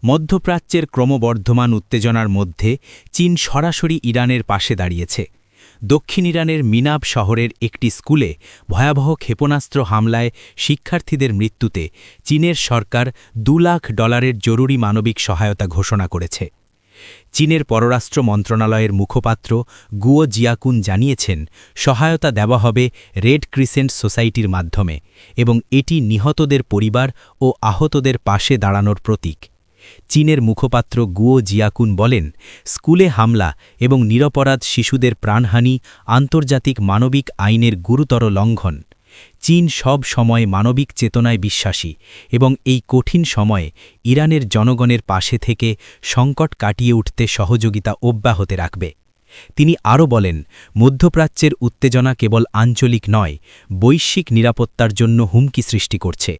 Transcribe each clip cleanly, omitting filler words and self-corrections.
মধ্যপ্রাচ্যের ক্রমবর্ধমান উত্তেজনার মধ্যে চীন সরাসরি ইরানের পাশে দাঁড়িয়েছে। দক্ষিণ ইরানের মিনাব শহরের একটি স্কুলে ভয়াবহ ক্ষেপণাস্ত্র হামলায় শিক্ষার্থীদের মৃত্যুতে চীনের সরকার $2 লাখ জরুরি মানবিক সহায়তা ঘোষণা করেছে। চীনের পররাষ্ট্র মন্ত্রণালয়ের মুখপাত্র গুয়ো জিয়াকুন জানিয়েছেন, সহায়তা দেওয়া হবে রেড ক্রিসেন্ট সোসাইটির মাধ্যমে এবং এটি নিহতদের পরিবার ও আহতদের পাশে দাঁড়ানোর প্রতীক। চীনের মুখপাত্র গুয়ো জিয়াকুন বলেন, স্কুলে হামলা এবং নিরপরাধ শিশুদের প্রাণহানি আন্তর্জাতিক মানবিক আইনের গুরুতর লঙ্ঘন। চীন সব সময় মানবিক চেতনায় বিশ্বাসী এবং এই কঠিন সময়ে ইরানের জনগণের পাশে থেকে সংকট কাটিয়ে উঠতে সহযোগিতা অব্যাহত রাখবে। তিনি আরও বলেন, মধ্যপ্রাচ্যের উত্তেজনা কেবল আঞ্চলিক নয়, বৈশ্বিক নিরাপত্তার জন্য হুমকি সৃষ্টি করছে।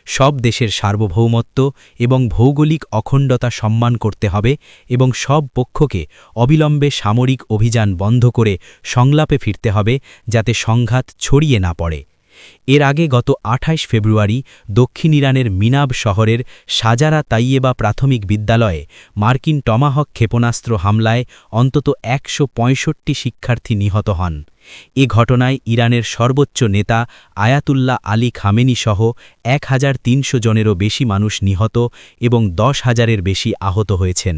সব দেশের সার্বভৌমত্ব এবং ভৌগোলিক অখণ্ডতা সম্মান করতে হবে এবং সব পক্ষকে অবিলম্বে সামরিক অভিযান বন্ধ করে সংলাপে ফিরতে হবে, যাতে সংঘাত ছড়িয়ে না পড়ে। এর আগে গত ২৮ ফেব্রুয়ারি দক্ষিণ ইরানের মিনাব শহরের সাজারা তাইয়েবা প্রাথমিক বিদ্যালয়ে মার্কিন টমাহক ক্ষেপণাস্ত্র হামলায় অন্তত ১৬৫ শিক্ষার্থী নিহত হন। এ ঘটনায় ইরানের সর্বোচ্চ নেতা আয়াতুল্লাহ আলী খামেনি সহ ১৩০০ জনেরও বেশি মানুষ নিহত এবং ১০,০০০-এর বেশি আহত হয়েছেন।